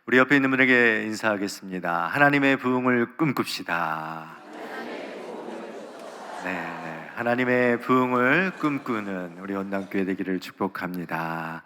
우리 옆에 있는 분에게 인사하겠습니다. 하나님의 부흥을 꿈꿉시다. 네, 하나님의 부흥을 꿈꾸는 우리 온당교회 되기를 축복합니다.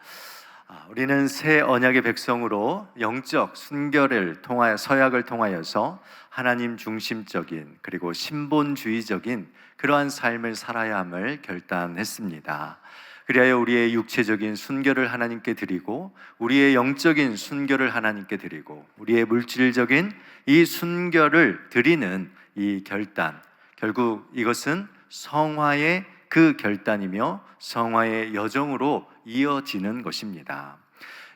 우리는 새 언약의 백성으로 영적 순결을 통하여 서약을 통하여서 하나님 중심적인 그리고 신본주의적인 그러한 삶을 살아야 함을 결단했습니다. 그리하여 우리의 육체적인 순결을 하나님께 드리고 우리의 영적인 순결을 하나님께 드리고 우리의 물질적인 이 순결을 드리는 이 결단, 결국 이것은 성화의 그 결단이며 성화의 여정으로 이어지는 것입니다.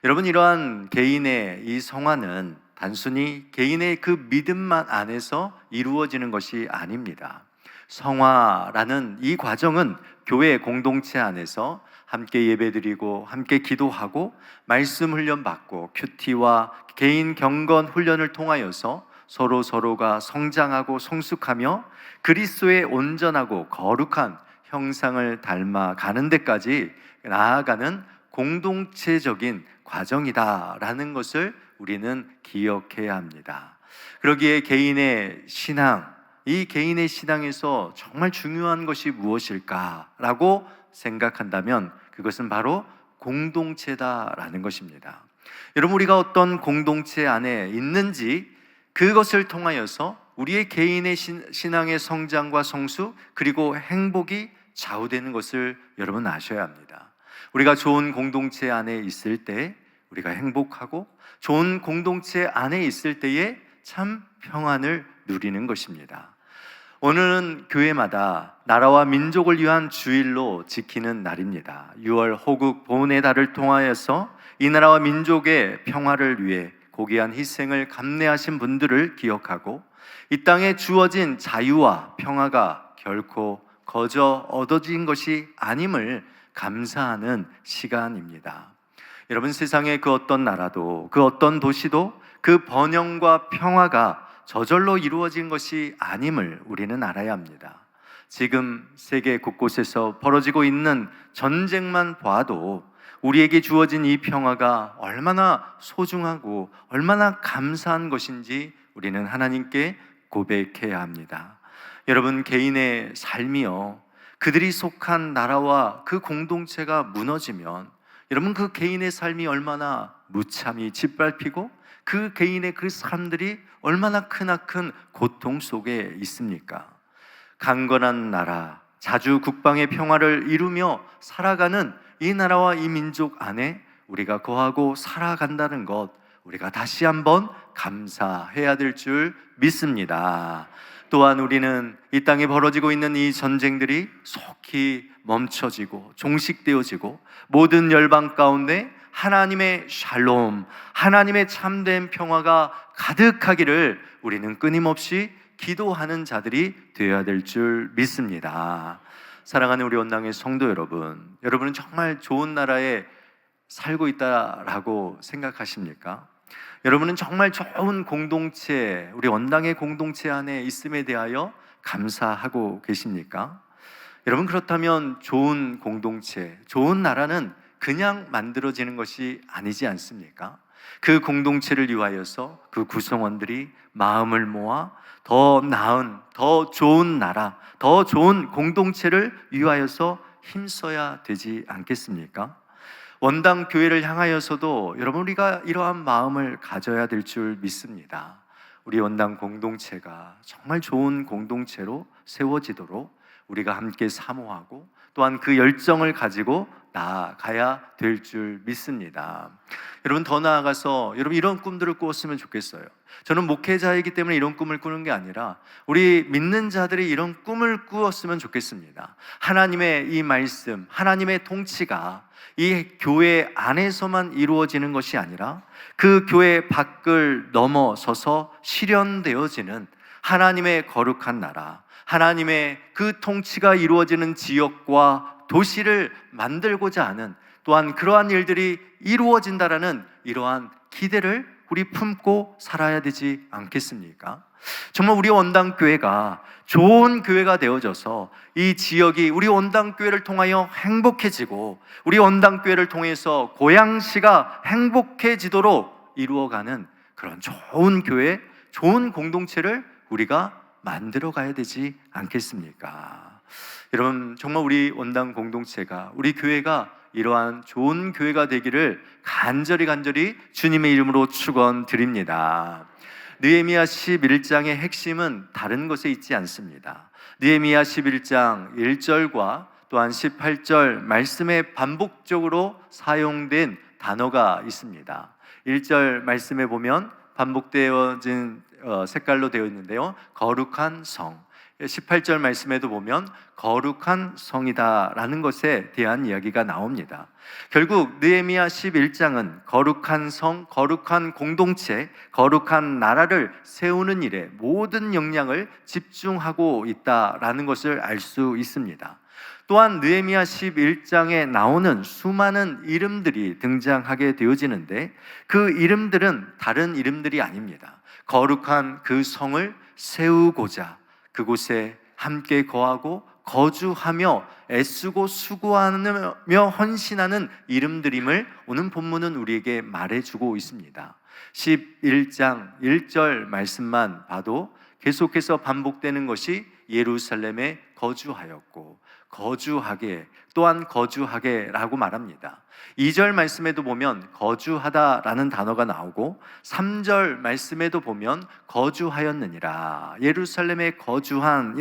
여러분, 이러한 개인의 이 성화는 단순히 개인의 그 믿음만 안에서 이루어지는 것이 아닙니다. 성화라는 이 과정은 교회 공동체 안에서 함께 예배드리고 함께 기도하고 말씀 훈련 받고 큐티와 개인 경건 훈련을 통하여서 서로가 성장하고 성숙하며 그리스도의 온전하고 거룩한 형상을 닮아가는 데까지 나아가는 공동체적인 과정이다라는 것을 우리는 기억해야 합니다. 그러기에 개인의 신앙, 이 개인의 신앙에서 정말 중요한 것이 무엇일까라고 생각한다면 그것은 바로 공동체다라는 것입니다. 여러분, 우리가 어떤 공동체 안에 있는지 그것을 통하여서 우리의 개인의 신앙의 성장과 성숙 그리고 행복이 좌우되는 것을 여러분 아셔야 합니다. 우리가 좋은 공동체 안에 있을 때 우리가 행복하고 좋은 공동체 안에 있을 때에 참 평안을 누리는 것입니다. 오늘은 교회마다 나라와 민족을 위한 주일로 지키는 날입니다. 6월 호국 보훈의 달을 통하여서 이 나라와 민족의 평화를 위해 고귀한 희생을 감내하신 분들을 기억하고 이 땅에 주어진 자유와 평화가 결코 거저 얻어진 것이 아님을 감사하는 시간입니다. 여러분, 세상의 그 어떤 나라도 그 어떤 도시도 그 번영과 평화가 저절로 이루어진 것이 아님을 우리는 알아야 합니다. 지금 세계 곳곳에서 벌어지고 있는 전쟁만 봐도 우리에게 주어진 이 평화가 얼마나 소중하고 얼마나 감사한 것인지 우리는 하나님께 고백해야 합니다. 여러분, 개인의 삶이요, 그들이 속한 나라와 그 공동체가 무너지면 여러분, 그 개인의 삶이 얼마나 무참히 짓밟히고 그 개인의 그 삶들이 얼마나 크나큰 고통 속에 있습니까? 강건한 나라, 자주 국방의 평화를 이루며 살아가는 이 나라와 이 민족 안에 우리가 거하고 살아간다는 것, 우리가 다시 한번 감사해야 될 줄 믿습니다. 또한 우리는 이 땅에 벌어지고 있는 이 전쟁들이 속히 멈춰지고 종식되어지고 모든 열방 가운데 하나님의 샬롬, 하나님의 참된 평화가 가득하기를 우리는 끊임없이 기도하는 자들이 되어야 될 줄 믿습니다. 사랑하는 우리 온당의 성도 여러분, 여러분은 정말 좋은 나라에 살고 있다라고 생각하십니까? 여러분은 정말 좋은 공동체, 우리 원당의 공동체 안에 있음에 대하여 감사하고 계십니까? 여러분, 그렇다면 좋은 공동체, 좋은 나라는 그냥 만들어지는 것이 아니지 않습니까? 그 공동체를 위하여서 그 구성원들이 마음을 모아 더 나은, 더 좋은 나라, 더 좋은 공동체를 위하여서 힘써야 되지 않겠습니까? 원당 교회를 향하여서도 여러분, 우리가 이러한 마음을 가져야 될 줄 믿습니다. 우리 원당 공동체가 정말 좋은 공동체로 세워지도록 우리가 함께 사모하고 또한 그 열정을 가지고 나아가야 될 줄 믿습니다. 여러분, 더 나아가서 여러분 이런 꿈들을 꾸었으면 좋겠어요. 저는 목회자이기 때문에 이런 꿈을 꾸는 게 아니라 우리 믿는 자들이 이런 꿈을 꾸었으면 좋겠습니다. 하나님의 이 말씀, 하나님의 통치가 이 교회 안에서만 이루어지는 것이 아니라 그 교회 밖을 넘어서서 실현되어지는 하나님의 거룩한 나라, 하나님의 그 통치가 이루어지는 지역과 도시를 만들고자 하는, 또한 그러한 일들이 이루어진다라는 이러한 기대를 우리 품고 살아야 되지 않겠습니까? 정말 우리 원당교회가 좋은 교회가 되어져서 이 지역이 우리 원당교회를 통하여 행복해지고 우리 원당교회를 통해서 고양시가 행복해지도록 이루어가는 그런 좋은 교회, 좋은 공동체를 우리가 만들어 가야 되지 않겠습니까? 여러분, 정말 우리 원당 공동체가, 우리 교회가 이러한 좋은 교회가 되기를 간절히 주님의 이름으로 축원드립니다. 느헤미야 11장의 핵심은 다른 것에 있지 않습니다. 느헤미야 11장 1절과 또한 18절 말씀에 반복적으로 사용된 단어가 있습니다. 1절 말씀에 보면 반복되어진 색깔로 되어 있는데요, 거룩한 성. 18절 말씀에도 보면 거룩한 성이다 라는 것에 대한 이야기가 나옵니다. 결국 느헤미야 11장은 거룩한 성, 거룩한 공동체, 거룩한 나라를 세우는 일에 모든 역량을 집중하고 있다라는 것을 알 수 있습니다. 또한 느헤미야 11장에 나오는 수많은 이름들이 등장하게 되어지는데, 그 이름들은 다른 이름들이 아닙니다. 거룩한 그 성을 세우고자 그곳에 함께 거하고 거주하며 애쓰고 수고하며 헌신하는 이름들임을 오늘 본문은 우리에게 말해주고 있습니다. 11장 1절 말씀만 봐도 계속해서 반복되는 것이 예루살렘에 거주하였고 거주하게, 또한 거주하게 라고 말합니다. 2절 말씀에도 보면 거주하다라는 단어가 나오고 3절 말씀에도 보면 거주하였느니라, 예루살렘에 거주한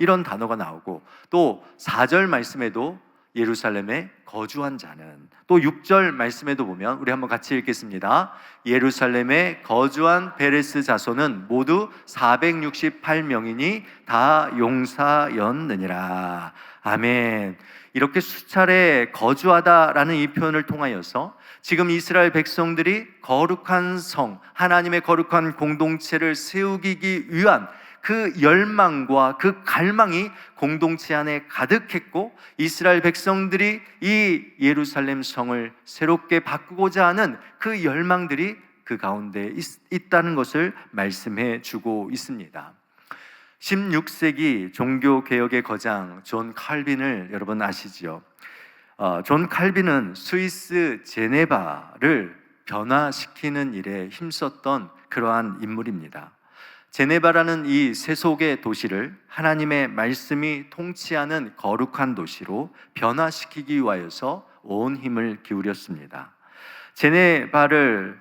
이런 단어가 나오고, 또 4절 말씀에도 예루살렘에 거주한 자는, 또 6절 말씀에도 보면 우리 한번 같이 읽겠습니다. 예루살렘에 거주한 베레스 자손은 모두 468명이니 다 용사였느니라. 아멘. 이렇게 수차례 거주하다라는 이 표현을 통하여서 지금 이스라엘 백성들이 거룩한 성, 하나님의 거룩한 공동체를 세우기 위한 그 열망과 그 갈망이 공동체 안에 가득했고, 이스라엘 백성들이 이 예루살렘 성을 새롭게 바꾸고자 하는 그 열망들이 그 가운데 있다는 것을 말씀해 주고 있습니다. 16세기 종교개혁의 거장 존 칼빈을 여러분 아시죠? 존 칼빈은 스위스 제네바를 변화시키는 일에 힘썼던 그러한 인물입니다. 제네바라는 이 세속의 도시를 하나님의 말씀이 통치하는 거룩한 도시로 변화시키기 위하여서 온 힘을 기울였습니다. 제네바를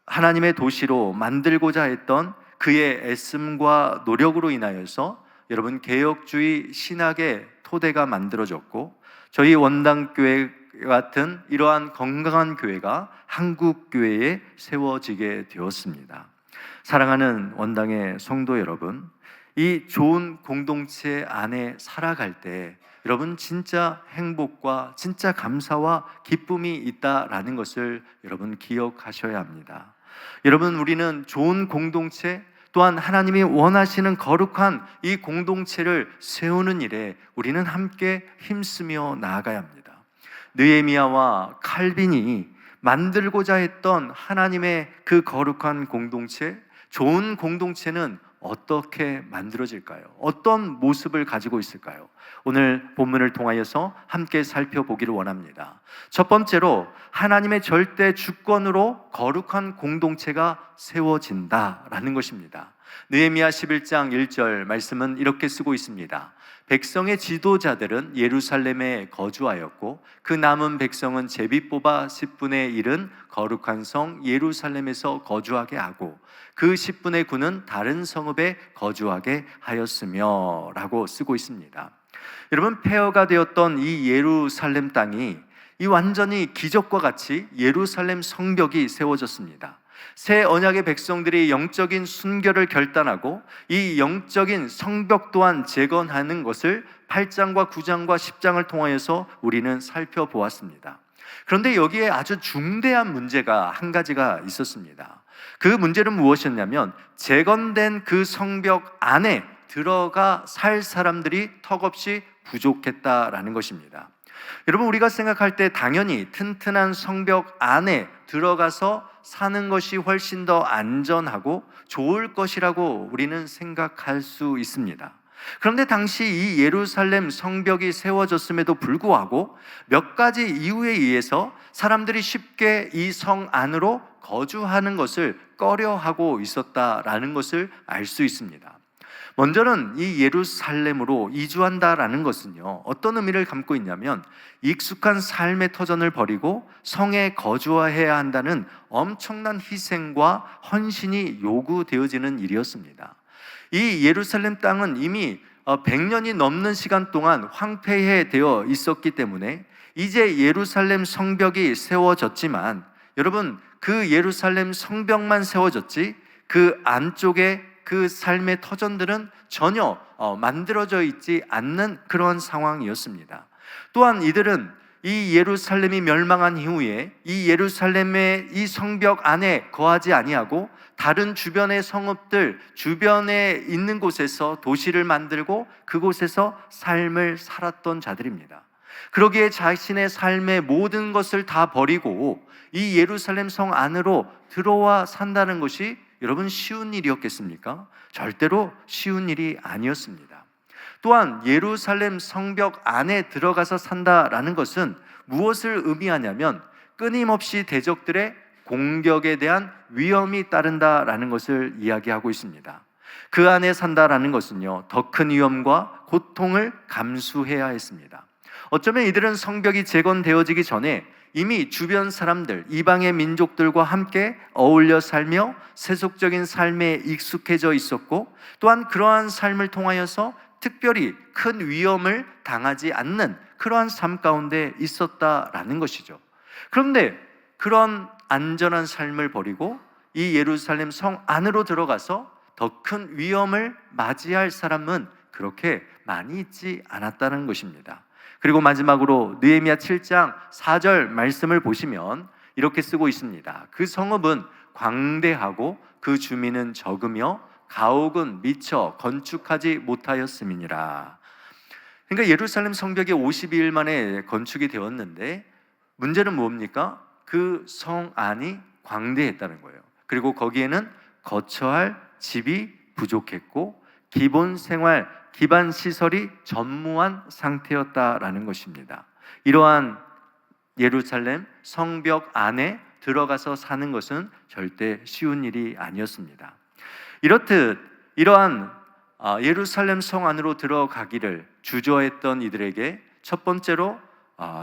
하나님의 도시로 만들고자 했던 그의 애씀과 노력으로 인하여서 여러분 개혁주의 신학의 토대가 만들어졌고, 저희 원당교회 같은 이러한 건강한 교회가 한국교회에 세워지게 되었습니다. 사랑하는 원당의 성도 여러분, 이 좋은 공동체 안에 살아갈 때 여러분 진짜 행복과 진짜 감사와 기쁨이 있다라는 것을 여러분 기억하셔야 합니다. 여러분, 우리는 좋은 공동체, 또한 하나님이 원하시는 거룩한 이 공동체를 세우는 일에 우리는 함께 힘쓰며 나아가야 합니다. 느헤미야와 칼빈이 만들고자 했던 하나님의 그 거룩한 공동체, 좋은 공동체는 어떻게 만들어질까요? 어떤 모습을 가지고 있을까요? 오늘 본문을 통하여서 함께 살펴보기를 원합니다. 첫 번째로 하나님의 절대 주권으로 거룩한 공동체가 세워진다라는 것입니다. 느헤미야 11장 1절 말씀은 이렇게 쓰고 있습니다. 백성의 지도자들은 예루살렘에 거주하였고 그 남은 백성은 제비 뽑아 10분의 1은 거룩한 성 예루살렘에서 거주하게 하고 그 10분의 9는 다른 성읍에 거주하게 하였으며 라고 쓰고 있습니다. 여러분, 폐허가 되었던 이 예루살렘 땅이 이 완전히 기적과 같이 예루살렘 성벽이 세워졌습니다. 새 언약의 백성들이 영적인 순결을 결단하고 이 영적인 성벽 또한 재건하는 것을 8장과 9장과 10장을 통하여서 우리는 살펴보았습니다. 그런데 여기에 아주 중대한 문제가 한 가지가 있었습니다. 그 문제는 무엇이었냐면 재건된 그 성벽 안에 들어가 살 사람들이 턱없이 부족했다라는 것입니다. 여러분, 우리가 생각할 때 당연히 튼튼한 성벽 안에 들어가서 사는 것이 훨씬 더 안전하고 좋을 것이라고 우리는 생각할 수 있습니다. 그런데 당시 이 예루살렘 성벽이 세워졌음에도 불구하고 몇 가지 이유에 의해서 사람들이 쉽게 이 성 안으로 거주하는 것을 꺼려하고 있었다라는 것을 알 수 있습니다. 먼저는 이 예루살렘으로 이주한다라는 것은요, 어떤 의미를 담고 있냐면 익숙한 삶의 터전을 버리고 성에 거주해야 한다는 엄청난 희생과 헌신이 요구되어지는 일이었습니다. 이 예루살렘 땅은 이미 100년이 넘는 시간 동안 황폐해 되어 있었기 때문에 이제 예루살렘 성벽이 세워졌지만, 여러분, 그 예루살렘 성벽만 세워졌지 그 안쪽에 그 삶의 터전들은 전혀 만들어져 있지 않는 그런 상황이었습니다. 또한 이들은 이 예루살렘이 멸망한 이후에 이 예루살렘의 이 성벽 안에 거하지 아니하고 다른 주변의 성읍들 주변에 있는 곳에서 도시를 만들고 그곳에서 삶을 살았던 자들입니다. 그러기에 자신의 삶의 모든 것을 다 버리고 이 예루살렘 성 안으로 들어와 산다는 것이 여러분 쉬운 일이었겠습니까? 절대로 쉬운 일이 아니었습니다. 또한 예루살렘 성벽 안에 들어가서 산다라는 것은 무엇을 의미하냐면 끊임없이 대적들의 공격에 대한 위험이 따른다라는 것을 이야기하고 있습니다. 그 안에 산다라는 것은요, 더 큰 위험과 고통을 감수해야 했습니다. 어쩌면 이들은 성벽이 재건되어지기 전에 이미 주변 사람들, 이방의 민족들과 함께 어울려 살며 세속적인 삶에 익숙해져 있었고, 또한 그러한 삶을 통하여서 특별히 큰 위험을 당하지 않는 그러한 삶 가운데 있었다라는 것이죠. 그런데 그런 안전한 삶을 버리고 이 예루살렘 성 안으로 들어가서 더 큰 위험을 맞이할 사람은 그렇게 많이 있지 않았다는 것입니다. 그리고 마지막으로 느헤미야 7장 4절 말씀을 보시면 이렇게 쓰고 있습니다. 그 성읍은 광대하고 그 주민은 적으며 가옥은 미처 건축하지 못하였음이니라. 그러니까 예루살렘 성벽이 52일 만에 건축이 되었는데 문제는 뭡니까? 그 성 안이 광대했다는 거예요. 그리고 거기에는 거처할 집이 부족했고 기본 생활, 기반 시설이 전무한 상태였다라는 것입니다. 이러한 예루살렘 성벽 안에 들어가서 사는 것은 절대 쉬운 일이 아니었습니다. 이렇듯 이러한 예루살렘 성 안으로 들어가기를 주저했던 이들에게 첫 번째로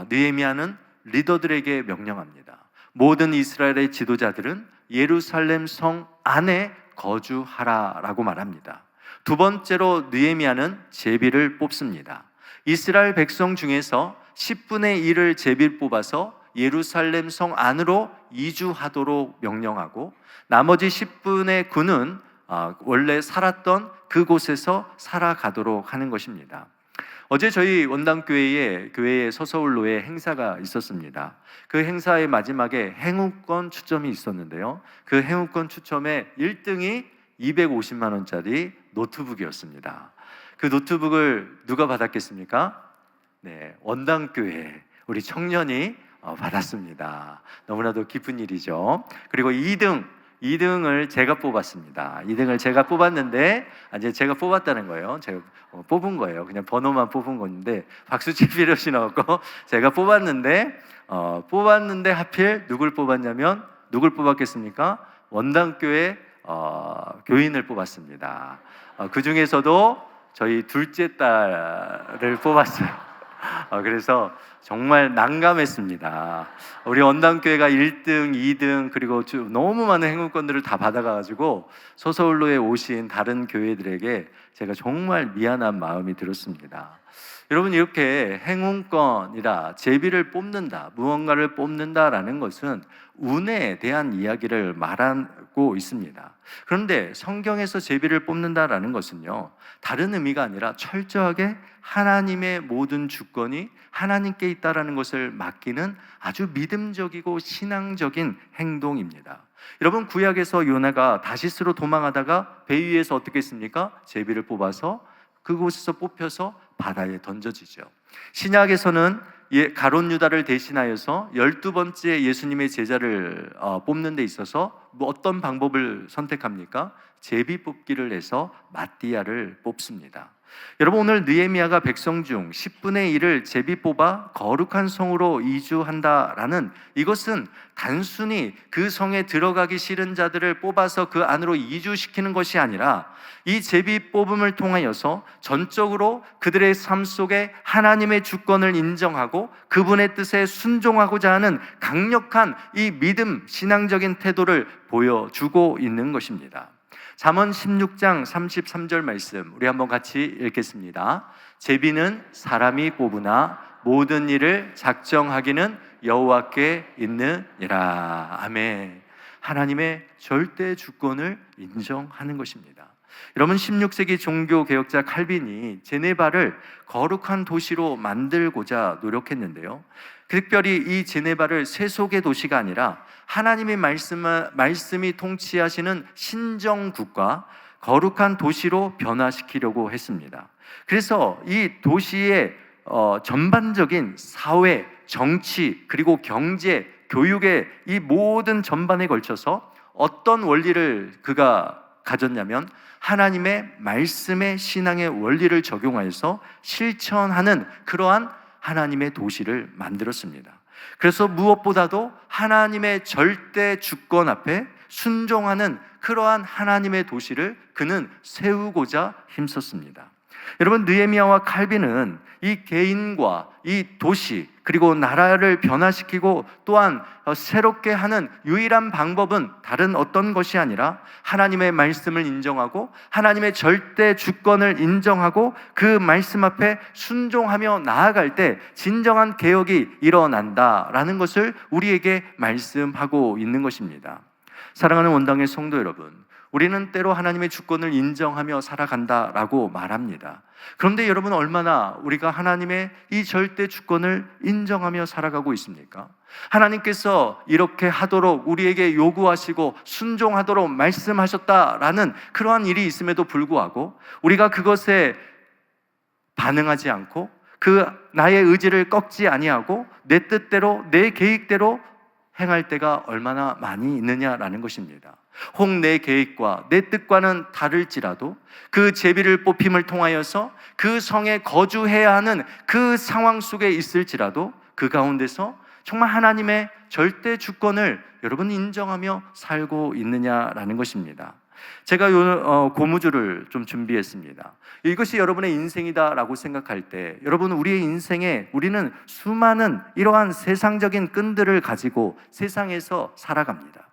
느헤미야는 리더들에게 명령합니다. 모든 이스라엘의 지도자들은 예루살렘 성 안에 거주하라라고 말합니다. 두 번째로 느헤미야는 제비를 뽑습니다. 이스라엘 백성 중에서 10분의 1을 제비를 뽑아서 예루살렘 성 안으로 이주하도록 명령하고 나머지 10분의 9는 원래 살았던 그곳에서 살아가도록 하는 것입니다. 어제 저희 원당교회에 서서울로에 행사가 있었습니다. 그 행사의 마지막에 행운권 추첨이 있었는데요. 그 행운권 추첨의 1등이 250만 원짜리 노트북이었습니다. 그 노트북을 누가 받았겠습니까? 네, 원당교회 우리 청년이 받았습니다. 너무나도 기쁜 일이죠. 그리고 2등을 제가 뽑았습니다. 2등을 제가 뽑았는데 이제 제가 뽑았다는 거예요. 제가 뽑은 거예요. 그냥 번호만 뽑은 건데 박수 칠 필요는 없고 제가 뽑았는데 하필 누굴 뽑았냐면 누굴 뽑았겠습니까? 원당교회 교인을 뽑았습니다. 그 중에서도 저희 둘째 딸을 뽑았어요. 그래서 정말 난감했습니다. 우리 원당교회가 1등, 2등 그리고 너무 많은 행운권들을 다 받아가지고 서서울로에 오신 다른 교회들에게 제가 정말 미안한 마음이 들었습니다. 여러분, 이렇게 행운권이라 제비를 뽑는다, 무언가를 뽑는다라는 것은 운에 대한 이야기를 말하고 있습니다. 그런데 성경에서 제비를 뽑는다라는 것은요, 다른 의미가 아니라 철저하게 하나님의 모든 주권이 하나님께 있다라는 것을 맡기는 아주 믿음적이고 신앙적인 행동입니다. 여러분, 구약에서 요나가 다시스로 도망하다가 배 위에서 어떻게 했습니까? 제비를 뽑아서 그곳에서 뽑혀서 바다에 던져지죠. 신약에서는 가롯 유다를 대신하여서 12번째 예수님의 제자를 뽑는 데 있어서 뭐 어떤 방법을 선택합니까? 제비 뽑기를 해서 마띠아를 뽑습니다. 여러분, 오늘 느헤미야가 백성 중 10분의 1을 제비 뽑아 거룩한 성으로 이주한다라는, 이것은 단순히 그 성에 들어가기 싫은 자들을 뽑아서 그 안으로 이주시키는 것이 아니라 이 제비 뽑음을 통하여서 전적으로 그들의 삶 속에 하나님의 주권을 인정하고 그분의 뜻에 순종하고자 하는 강력한 이 믿음, 신앙적인 태도를 보여주고 있는 것입니다. 잠언 16장 33절 말씀 우리 한번 같이 읽겠습니다. 제비는 사람이 뽑으나 모든 일을 작정하기는 여호와께 있느니라. 아멘. 하나님의 절대 주권을 인정하는 것입니다. 여러분, 16세기 종교개혁자 칼빈이 제네바를 거룩한 도시로 만들고자 노력했는데요, 특별히 이 제네바를 세속의 도시가 아니라 하나님의 말씀이 통치하시는 신정국가, 거룩한 도시로 변화시키려고 했습니다. 그래서 이 도시의 전반적인 사회, 정치, 그리고 경제, 교육의 이 모든 전반에 걸쳐서 어떤 원리를 그가 가졌냐면 하나님의 말씀의 신앙의 원리를 적용하여서 실천하는 그러한 하나님의 도시를 만들었습니다. 그래서 무엇보다도 하나님의 절대 주권 앞에 순종하는 그러한 하나님의 도시를 그는 세우고자 힘썼습니다. 여러분, 느헤미야와 칼빈은 이 개인과 이 도시 그리고 나라를 변화시키고 또한 새롭게 하는 유일한 방법은 다른 어떤 것이 아니라 하나님의 말씀을 인정하고 하나님의 절대 주권을 인정하고 그 말씀 앞에 순종하며 나아갈 때 진정한 개혁이 일어난다라는 것을 우리에게 말씀하고 있는 것입니다. 사랑하는 원당의 성도 여러분, 우리는 때로 하나님의 주권을 인정하며 살아간다라고 말합니다. 그런데 여러분, 얼마나 우리가 하나님의 이 절대 주권을 인정하며 살아가고 있습니까? 하나님께서 이렇게 하도록 우리에게 요구하시고 순종하도록 말씀하셨다라는 그러한 일이 있음에도 불구하고 우리가 그것에 반응하지 않고 그 나의 의지를 꺾지 아니하고 내 뜻대로 내 계획대로 행할 때가 얼마나 많이 있느냐라는 것입니다. 혹 내 계획과 내 뜻과는 다를지라도 그 제비를 뽑힘을 통하여서 그 성에 거주해야 하는 그 상황 속에 있을지라도 그 가운데서 정말 하나님의 절대 주권을 여러분 인정하며 살고 있느냐라는 것입니다. 제가 고무줄을 좀 준비했습니다. 이것이 여러분의 인생이다라고 생각할 때 여러분, 우리의 인생에 우리는 수많은 이러한 세상적인 끈들을 가지고 세상에서 살아갑니다.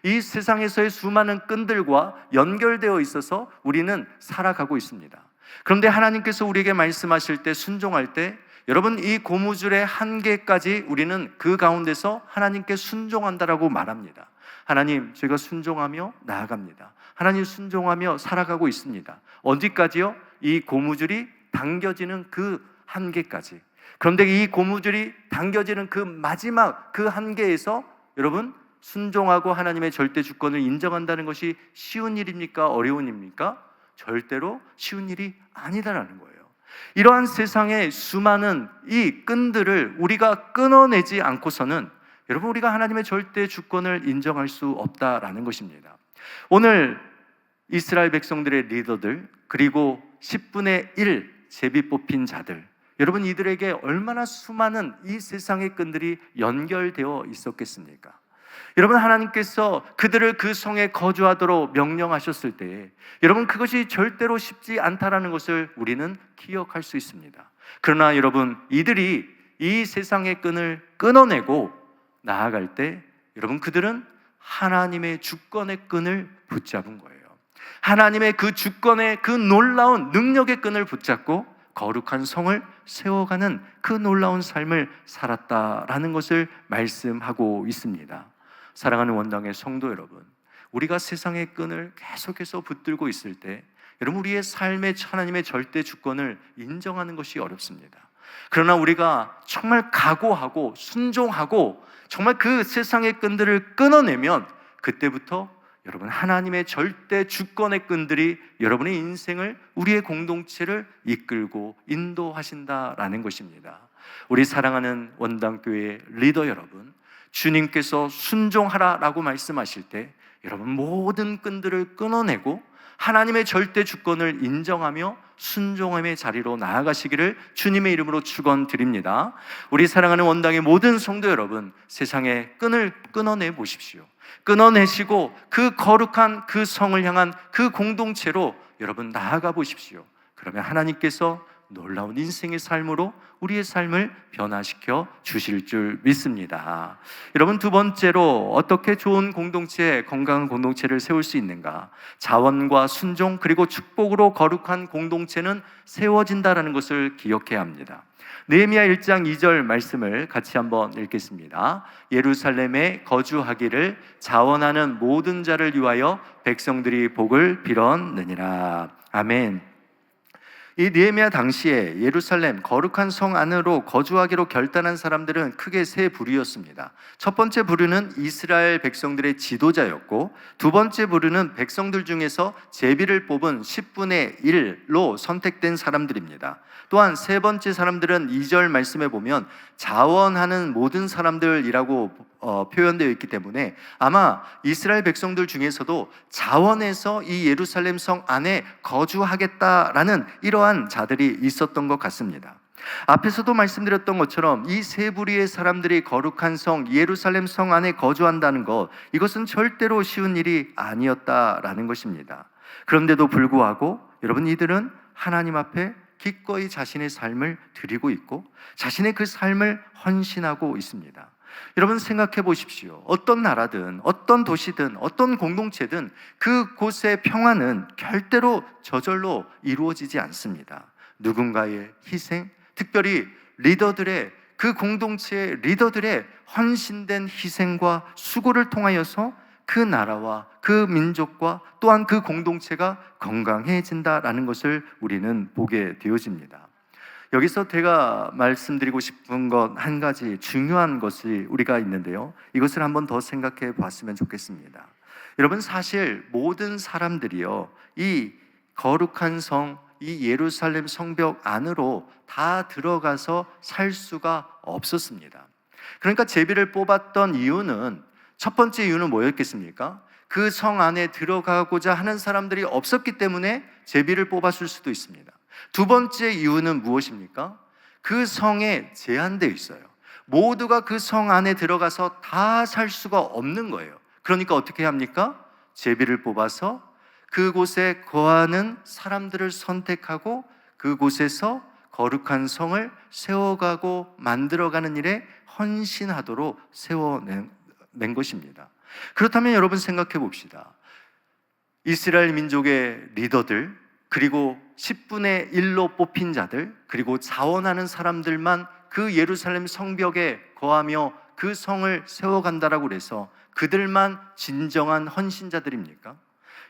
이 세상에서의 수많은 끈들과 연결되어 있어서 우리는 살아가고 있습니다. 그런데 하나님께서 우리에게 말씀하실 때 순종할 때 여러분, 이 고무줄의 한계까지 우리는 그 가운데서 하나님께 순종한다라고 말합니다. 하나님, 제가 순종하며 나아갑니다. 하나님, 순종하며 살아가고 있습니다. 어디까지요? 이 고무줄이 당겨지는 그 한계까지. 그런데 이 고무줄이 당겨지는 그 마지막 그 한계에서 여러분, 순종하고 하나님의 절대 주권을 인정한다는 것이 쉬운 일입니까? 어려운 일입니까? 절대로 쉬운 일이 아니다라는 거예요. 이러한 세상의 수많은 이 끈들을 우리가 끊어내지 않고서는 여러분, 우리가 하나님의 절대 주권을 인정할 수 없다라는 것입니다. 오늘 이스라엘 백성들의 리더들 그리고 10분의 1 제비 뽑힌 자들, 여러분, 이들에게 얼마나 수많은 이 세상의 끈들이 연결되어 있었겠습니까? 여러분, 하나님께서 그들을 그 성에 거주하도록 명령하셨을 때 여러분, 그것이 절대로 쉽지 않다라는 것을 우리는 기억할 수 있습니다. 그러나 여러분, 이들이 이 세상의 끈을 끊어내고 나아갈 때 여러분, 그들은 하나님의 주권의 끈을 붙잡은 거예요. 하나님의 그 주권의 그 놀라운 능력의 끈을 붙잡고 거룩한 성을 세워가는 그 놀라운 삶을 살았다라는 것을 말씀하고 있습니다. 사랑하는 원당의 성도 여러분, 우리가 세상의 끈을 계속해서 붙들고 있을 때 여러분, 우리의 삶의 하나님의 절대 주권을 인정하는 것이 어렵습니다. 그러나 우리가 정말 각오하고 순종하고 정말 그 세상의 끈들을 끊어내면 그때부터 여러분, 하나님의 절대 주권의 끈들이 여러분의 인생을, 우리의 공동체를 이끌고 인도하신다라는 것입니다. 우리 사랑하는 원당교회 리더 여러분, 주님께서 순종하라라고 말씀하실 때 여러분 모든 끈들을 끊어내고 하나님의 절대 주권을 인정하며 순종함의 자리로 나아가시기를 주님의 이름으로 축원드립니다. 우리 사랑하는 원당의 모든 성도 여러분, 세상의 끈을 끊어내 보십시오. 끊어내시고 그 거룩한 그 성을 향한 그 공동체로 여러분 나아가 보십시오. 그러면 하나님께서 놀라운 인생의 삶으로 우리의 삶을 변화시켜 주실 줄 믿습니다. 여러분, 두 번째로 어떻게 좋은 공동체, 건강한 공동체를 세울 수 있는가? 자원과 순종 그리고 축복으로 거룩한 공동체는 세워진다라는 것을 기억해야 합니다. 느헤미야 1장 2절 말씀을 같이 한번 읽겠습니다. 예루살렘에 거주하기를 자원하는 모든 자를 위하여 백성들이 복을 빌었느니라. 아멘. 이 느헤미야 당시에 예루살렘 거룩한 성 안으로 거주하기로 결단한 사람들은 크게 세 부류였습니다. 첫 번째 부류는 이스라엘 백성들의 지도자였고, 두 번째 부류는 백성들 중에서 제비를 뽑은 10분의 1로 선택된 사람들입니다. 또한 세 번째 사람들은 2절 말씀에 보면 자원하는 모든 사람들이라고 표현되어 있기 때문에 아마 이스라엘 백성들 중에서도 자원해서 이 예루살렘 성 안에 거주하겠다라는 이러한 자들이 있었던 것 같습니다. 앞에서도 말씀드렸던 것처럼 이 세 부류의 사람들이 거룩한 성 예루살렘 성 안에 거주한다는 것, 이것은 절대로 쉬운 일이 아니었다라는 것입니다. 그런데도 불구하고 여러분, 이들은 하나님 앞에 기꺼이 자신의 삶을 드리고 있고 자신의 그 삶을 헌신하고 있습니다. 여러분 생각해 보십시오. 어떤 나라든 어떤 도시든 어떤 공동체든 그곳의 평화는 절대로 저절로 이루어지지 않습니다. 누군가의 희생, 특별히 리더들의, 그 공동체의 리더들의 헌신된 희생과 수고를 통하여서 그 나라와 그 민족과 또한 그 공동체가 건강해진다라는 것을 우리는 보게 되어집니다. 여기서 제가 말씀드리고 싶은 것 한 가지 중요한 것이 우리가 있는데요, 이것을 한번 더 생각해 봤으면 좋겠습니다. 여러분, 사실 모든 사람들이요, 이 거룩한 성, 이 예루살렘 성벽 안으로 다 들어가서 살 수가 없었습니다. 그러니까 제비를 뽑았던 이유는, 첫 번째 이유는 뭐였겠습니까? 그 성 안에 들어가고자 하는 사람들이 없었기 때문에 제비를 뽑았을 수도 있습니다. 두 번째 이유는 무엇입니까? 그 성에 제한되어 있어요. 모두가 그 성 안에 들어가서 다 살 수가 없는 거예요. 그러니까 어떻게 합니까? 제비를 뽑아서 그곳에 거하는 사람들을 선택하고 그곳에서 거룩한 성을 세워가고 만들어가는 일에 헌신하도록 세워낸 것입니다. 그렇다면 여러분 생각해 봅시다. 이스라엘 민족의 리더들, 그리고 10분의 1로 뽑힌 자들, 그리고 자원하는 사람들만 그 예루살렘 성벽에 거하며 그 성을 세워간다라고 해서 그들만 진정한 헌신자들입니까?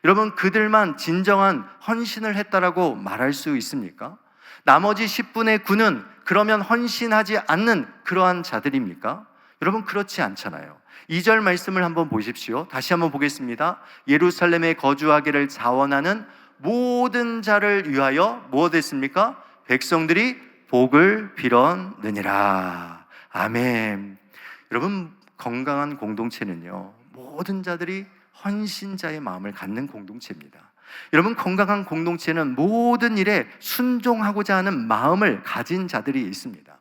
여러분, 그들만 진정한 헌신을 했다라고 말할 수 있습니까? 나머지 10분의 9는 그러면 헌신하지 않는 그러한 자들입니까? 여러분, 그렇지 않잖아요. 2절 말씀을 한번 보십시오. 다시 한번 보겠습니다. 예루살렘에 거주하기를 자원하는 모든 자를 위하여 무엇 했습니까? 백성들이 복을 빌었느니라. 아멘. 여러분, 건강한 공동체는요, 모든 자들이 헌신자의 마음을 갖는 공동체입니다. 여러분, 건강한 공동체는 모든 일에 순종하고자 하는 마음을 가진 자들이 있습니다.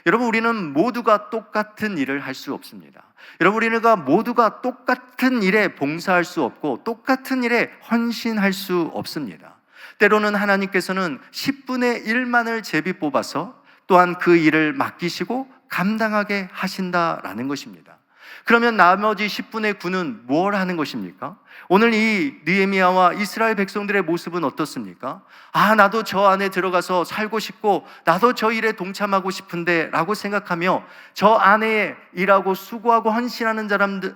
여러분, 우리는 모두가 똑같은 일을 할 수 없습니다. 여러분, 우리가 모두가 똑같은 일에 봉사할 수 없고 똑같은 일에 헌신할 수 없습니다. 때로는 하나님께서는 10분의 1만을 제비 뽑아서 또한 그 일을 맡기시고 감당하게 하신다라는 것입니다. 그러면 나머지 10분의 9는 뭘 하는 것입니까? 오늘 이 느헤미야와 이스라엘 백성들의 모습은 어떻습니까? 나도 저 안에 들어가서 살고 싶고 나도 저 일에 동참하고 싶은데 라고 생각하며 저 안에 일하고 수고하고 헌신하는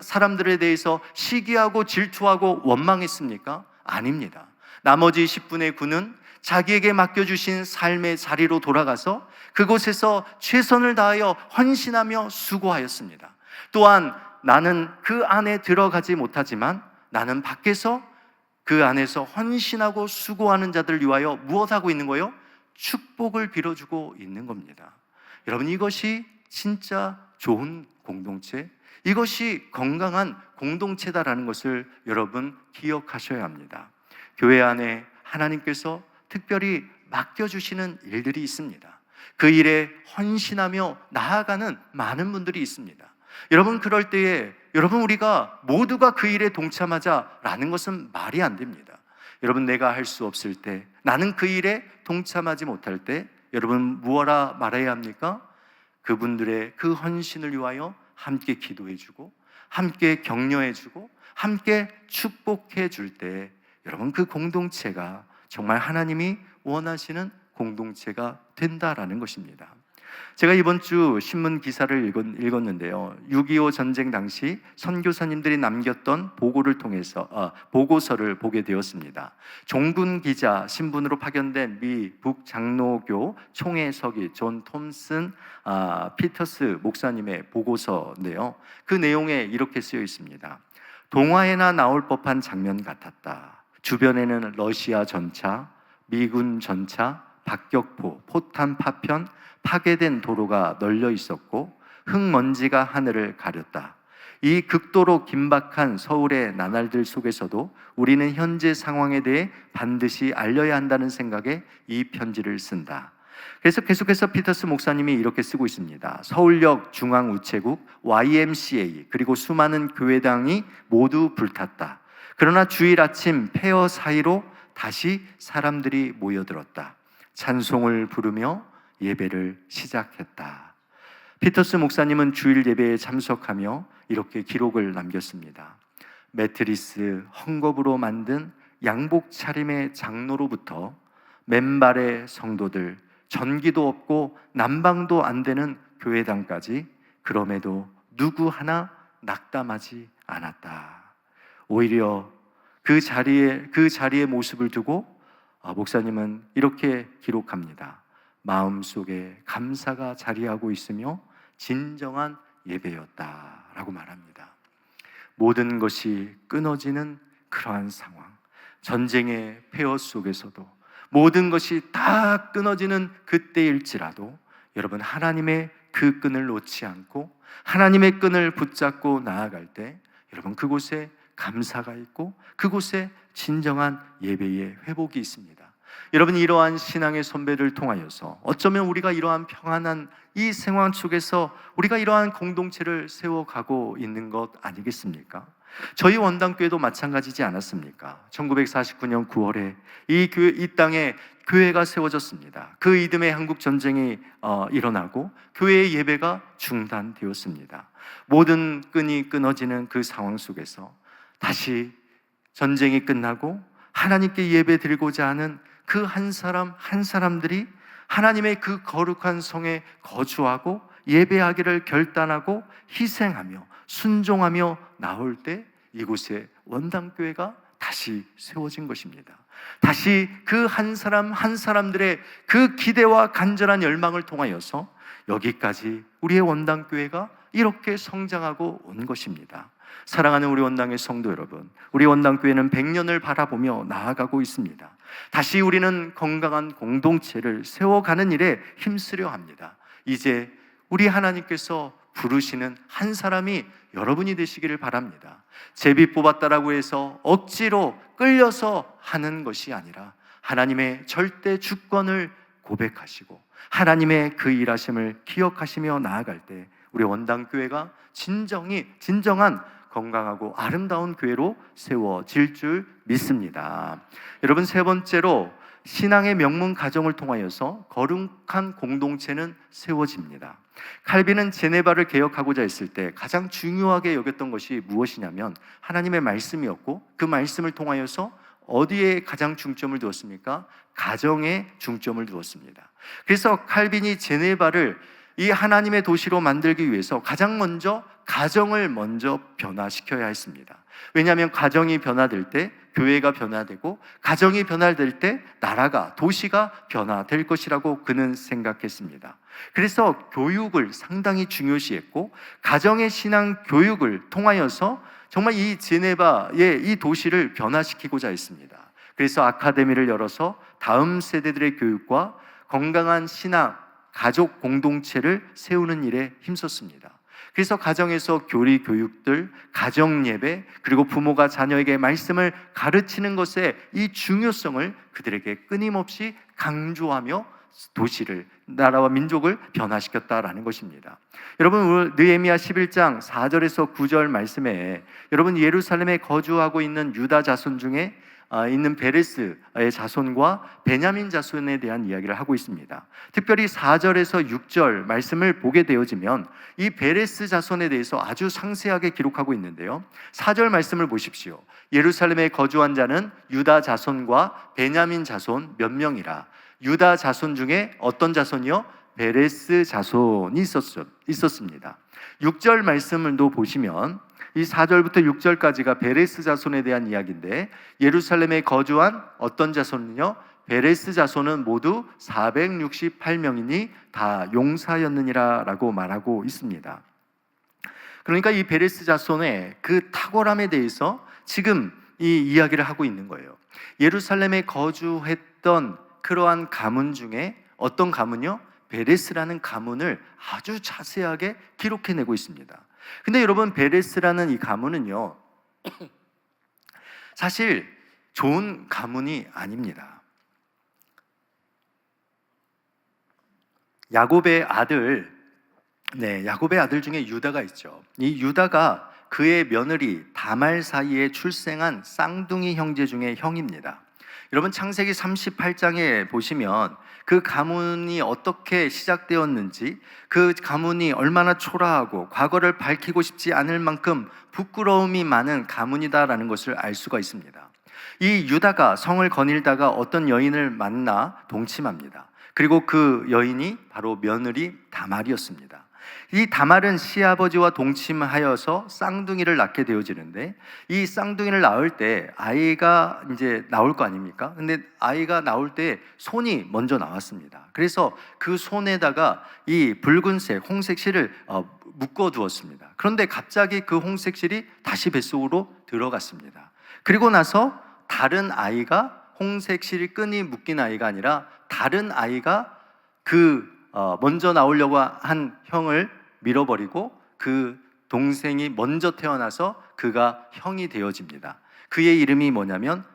사람들에 대해서 시기하고 질투하고 원망했습니까? 아닙니다. 나머지 10분의 9는 자기에게 맡겨주신 삶의 자리로 돌아가서 그곳에서 최선을 다하여 헌신하며 수고하였습니다. 또한 나는 그 안에 들어가지 못하지만 나는 밖에서 그 안에서 헌신하고 수고하는 자들을 위하여 무엇하고 있는 거예요? 축복을 빌어주고 있는 겁니다. 여러분, 이것이 진짜 좋은 공동체, 이것이 건강한 공동체다라는 것을 여러분 기억하셔야 합니다. 교회 안에 하나님께서 특별히 맡겨주시는 일들이 있습니다. 그 일에 헌신하며 나아가는 많은 분들이 있습니다. 여러분, 그럴 때에 우리가 모두가 그 일에 동참하자라는 것은 말이 안 됩니다. 여러분, 내가 할 수 없을 때, 나는 그 일에 동참하지 못할 때 여러분 무엇라 말해야 합니까? 그분들의 그 헌신을 위하여 함께 기도해주고 함께 격려해주고 함께 축복해줄 때 여러분, 그 공동체가 정말 하나님이 원하시는 공동체가 된다라는 것입니다. 제가 이번 주 신문 기사를 읽었는데요, 6.25 전쟁 당시 선교사님들이 남겼던 보고서를 보게 되었습니다. 종군 기자 신분으로 파견된 미 북장로교 총회서기 존 톰슨 피터스 목사님의 보고서인데요, 그 내용에 이렇게 쓰여 있습니다. 동화에나 나올 법한 장면 같았다. 주변에는 러시아 전차, 미군 전차, 박격포, 포탄 파편, 파괴된 도로가 널려 있었고 흙먼지가 하늘을 가렸다. 이 극도로 긴박한 서울의 나날들 속에서도 우리는 현재 상황에 대해 반드시 알려야 한다는 생각에 이 편지를 쓴다. 그래서 계속해서 피터스 목사님이 이렇게 쓰고 있습니다. 서울역 중앙우체국, YMCA 그리고 수많은 교회당이 모두 불탔다. 그러나 주일 아침 폐허 사이로 다시 사람들이 모여들었다. 찬송을 부르며 예배를 시작했다. 피터스 목사님은 주일 예배에 참석하며 이렇게 기록을 남겼습니다. 매트리스 헝겊으로 만든 양복 차림의 장로로부터 맨발의 성도들, 전기도 없고 난방도 안 되는 교회당까지 그럼에도 누구 하나 낙담하지 않았다. 오히려 그 자리의 모습을 두고 목사님은 이렇게 기록합니다. 마음속에 감사가 자리하고 있으며 진정한 예배였다라고 말합니다. 모든 것이 끊어지는 그러한 상황, 전쟁의 폐허 속에서도 모든 것이 다 끊어지는 그때일지라도 여러분, 하나님의 그 끈을 놓지 않고 하나님의 끈을 붙잡고 나아갈 때 여러분, 그곳에 감사가 있고 그곳에 진정한 예배의 회복이 있습니다. 여러분, 이러한 신앙의 선배를 통하여서 어쩌면 우리가 이러한 평안한 이 상황 속에서 우리가 이러한 공동체를 세워가고 있는 것 아니겠습니까? 저희 원당교회도 마찬가지지 않았습니까? 1949년 9월에 이 땅에 교회가 세워졌습니다. 그 이듬해 한국 전쟁이 일어나고 교회의 예배가 중단되었습니다. 모든 끈이 끊어지는 그 상황 속에서 다시 전쟁이 끝나고 하나님께 예배 드리고자 하는 그 한 사람 한 사람들이 하나님의 그 거룩한 성에 거주하고 예배하기를 결단하고 희생하며 순종하며 나올 때 이곳에 원당교회가 다시 세워진 것입니다. 다시 그 한 사람 한 사람들의 그 기대와 간절한 열망을 통하여서 여기까지 우리의 원당교회가 이렇게 성장하고 온 것입니다. 사랑하는 우리 원당의 성도 여러분, 우리 원당교회는 100년을 바라보며 나아가고 있습니다. 다시 우리는 건강한 공동체를 세워가는 일에 힘쓰려 합니다. 이제 우리 하나님께서 부르시는 한 사람이 여러분이 되시기를 바랍니다. 제비 뽑았다라고 해서 억지로 끌려서 하는 것이 아니라 하나님의 절대 주권을 고백하시고 하나님의 그 일하심을 기억하시며 나아갈 때 우리 원당교회가 진정한 건강하고 아름다운 교회로 세워질 줄 믿습니다. 여러분, 세 번째로 신앙의 명문 가정을 통하여서 거룩한 공동체는 세워집니다. 칼빈은 제네바를 개혁하고자 했을 때 가장 중요하게 여겼던 것이 무엇이냐면 하나님의 말씀이었고, 그 말씀을 통하여서 어디에 가장 중점을 두었습니까? 가정에 중점을 두었습니다. 그래서 칼빈이 제네바를 이 하나님의 도시로 만들기 위해서 가장 먼저 가정을 먼저 변화시켜야 했습니다. 왜냐하면 가정이 변화될 때 교회가 변화되고, 가정이 변화될 때 나라가, 도시가 변화될 것이라고 그는 생각했습니다. 그래서 교육을 상당히 중요시했고, 가정의 신앙 교육을 통하여서 정말 이 제네바의 이 도시를 변화시키고자 했습니다. 그래서 아카데미를 열어서 다음 세대들의 교육과 건강한 신앙, 가족 공동체를 세우는 일에 힘썼습니다. 그래서 가정에서 교리 교육들, 가정 예배, 그리고 부모가 자녀에게 말씀을 가르치는 것의 이 중요성을 그들에게 끊임없이 강조하며 도시를, 나라와 민족을 변화시켰다라는 것입니다. 여러분, 느헤미야 11장 4절에서 9절 말씀에 여러분, 예루살렘에 거주하고 있는 유다 자손 중에 있는 베레스의 자손과 베냐민 자손에 대한 이야기를 하고 있습니다. 특별히 4절에서 6절 말씀을 보게 되어지면 이 베레스 자손에 대해서 아주 상세하게 기록하고 있는데요. 4절 말씀을 보십시오. 예루살렘에 거주한 자는 유다 자손과 베냐민 자손 몇 명이라. 유다 자손 중에 어떤 자손이요? 베레스 자손이 있었습니다. 6절 말씀을 또 보시면 이 4절부터 6절까지가 베레스 자손에 대한 이야기인데, 예루살렘에 거주한 어떤 자손은요? 베레스 자손은 모두 468명이니 다 용사였느니라 라고 말하고 있습니다. 그러니까 이 베레스 자손의 그 탁월함에 대해서 지금 이 이야기를 하고 있는 거예요. 예루살렘에 거주했던 그러한 가문 중에 어떤 가문이요? 베레스라는 가문을 아주 자세하게 기록해내고 있습니다. 근데 여러분, 베레스라는 이 가문은요, 사실 좋은 가문이 아닙니다. 야곱의 아들 중에 유다가 있죠. 이 유다가 그의 며느리 다말 사이에 출생한 쌍둥이 형제 중에 형입니다. 여러분, 창세기 38장에 보시면 그 가문이 어떻게 시작되었는지, 그 가문이 얼마나 초라하고 과거를 밝히고 싶지 않을 만큼 부끄러움이 많은 가문이다라는 것을 알 수가 있습니다. 이 유다가 성을 거닐다가 어떤 여인을 만나 동침합니다. 그리고 그 여인이 바로 며느리 다말이었습니다. 이 다말은 시아버지와 동침하여서 쌍둥이를 낳게 되어지는데, 이 쌍둥이를 낳을 때 아이가 이제 나올 거 아닙니까? 근데 아이가 나올 때 손이 먼저 나왔습니다. 그래서 그 손에다가 이 붉은색 홍색 실을 묶어 두었습니다. 그런데 갑자기 그 홍색 실이 다시 뱃속으로 들어갔습니다. 그리고 나서 다른 아이가, 홍색 실이 끈이 묶인 아이가 아니라 다른 아이가 먼저 나오려고 한 형을 밀어버리고 그 동생이 먼저 태어나서 그가 형이 되어집니다. 그의 이름이 뭐냐면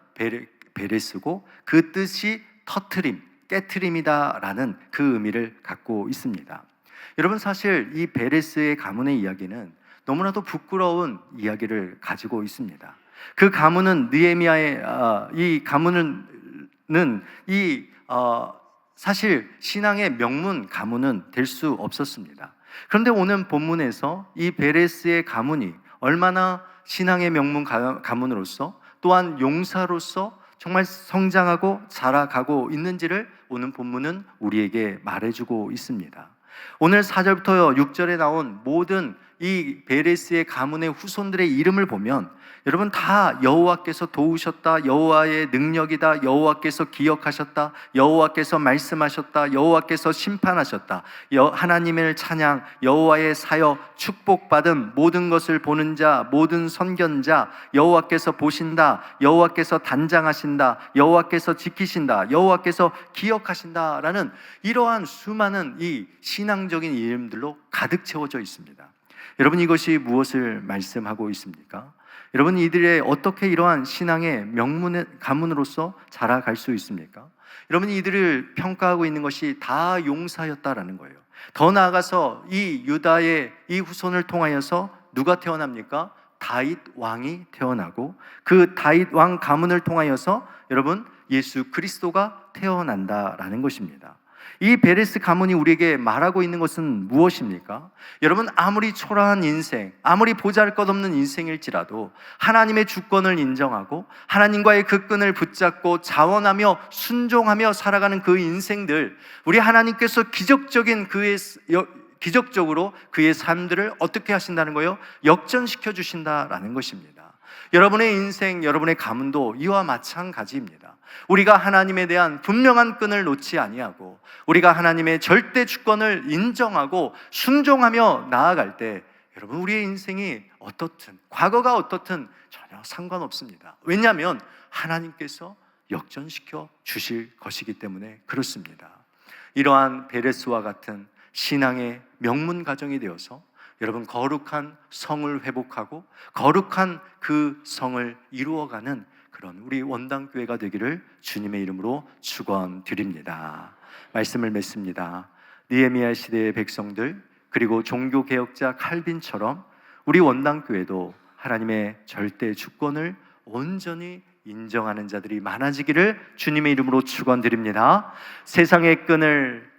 베레스고, 그 뜻이 터트림, 깨트림이다라는 그 의미를 갖고 있습니다. 여러분, 사실 이 베레스의 가문의 이야기는 너무나도 부끄러운 이야기를 가지고 있습니다. 그 가문은 느헤미야의 이 가문은 사실 신앙의 명문 가문은 될 수 없었습니다. 그런데 오늘 본문에서 이 베레스의 가문이 얼마나 신앙의 명문 가문으로서, 또한 용사로서 정말 성장하고 자라가고 있는지를 오늘 본문은 우리에게 말해주고 있습니다. 오늘 4절부터 6절에 나온 모든 이 베레스의 가문의 후손들의 이름을 보면 여러분, 다 여호와께서 도우셨다, 여호와의 능력이다, 여호와께서 기억하셨다, 여호와께서 말씀하셨다, 여호와께서 심판하셨다, 하나님의 찬양, 여호와의 사여, 축복받은 모든 것을 보는 자, 모든 선견자, 여호와께서 보신다, 여호와께서 단장하신다, 여호와께서 지키신다, 여호와께서 기억하신다라는 이러한 수많은 이 신앙적인 이름들로 가득 채워져 있습니다. 여러분, 이것이 무엇을 말씀하고 있습니까? 여러분, 이들의 어떻게 이러한 신앙의 명문의 가문으로서 자라갈 수 있습니까? 여러분, 이들을 평가하고 있는 것이 다 용사였다라는 거예요. 더 나아가서 이 유다의 이 후손을 통하여서 누가 태어납니까? 다윗 왕이 태어나고, 그 다윗 왕 가문을 통하여서 여러분, 예수 그리스도가 태어난다라는 것입니다. 이 베레스 가문이 우리에게 말하고 있는 것은 무엇입니까? 여러분, 아무리 초라한 인생, 아무리 보잘것없는 인생일지라도 하나님의 주권을 인정하고 하나님과의 그 끈을 붙잡고 자원하며 순종하며 살아가는 그 인생들, 우리 하나님께서 기적적으로 그의 삶들을 어떻게 하신다는 거예요? 역전시켜 주신다라는 것입니다. 여러분의 인생, 여러분의 가문도 이와 마찬가지입니다. 우리가 하나님에 대한 분명한 끈을 놓지 아니하고 우리가 하나님의 절대 주권을 인정하고 순종하며 나아갈 때 여러분, 우리의 인생이 어떻든, 과거가 어떻든 전혀 상관없습니다. 왜냐하면 하나님께서 역전시켜 주실 것이기 때문에 그렇습니다. 이러한 베레스와 같은 신앙의 명문 가정이 되어서 여러분 거룩한 성을 회복하고 거룩한 그 성을 이루어가는 그런 우리 원당교회가 되기를 주님의 이름으로 축원드립니다. 말씀을 맺습니다. 느헤미야 시대의 백성들 그리고 종교개혁자 칼빈처럼 우리 원당교회도 하나님의 절대 주권을 온전히 인정하는 자들이 많아지기를 주님의 이름으로 축원드립니다. 세상의 끈을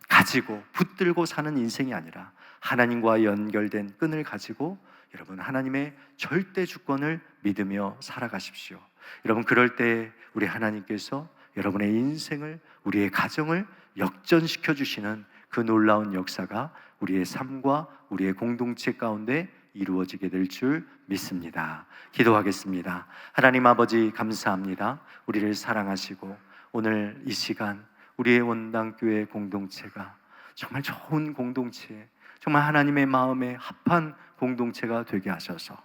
가지고 붙들고 사는 인생이 아니라 하나님과 연결된 끈을 가지고 여러분 하나님의 절대 주권을 믿으며 살아가십시오. 여러분 그럴 때 우리 하나님께서 여러분의 인생을, 우리의 가정을 역전시켜 주시는 그 놀라운 역사가 우리의 삶과 우리의 공동체 가운데 이루어지게 될 줄 믿습니다. 기도하겠습니다. 하나님 아버지 감사합니다. 우리를 사랑하시고 오늘 이 시간 우리의 원당교회 공동체가 정말 좋은 공동체, 정말 하나님의 마음에 합한 공동체가 되게 하셔서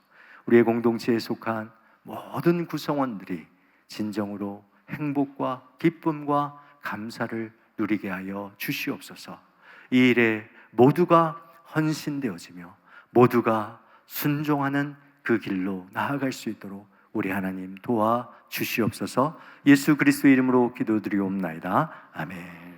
우리의 공동체에 속한 모든 구성원들이 진정으로 행복과 기쁨과 감사를 누리게 하여 주시옵소서. 이 일에 모두가 헌신되어지며 모두가 순종하는 그 길로 나아갈 수 있도록 우리 하나님 도와 주시옵소서. 예수 그리스도의 이름으로 기도드리옵나이다. 아멘.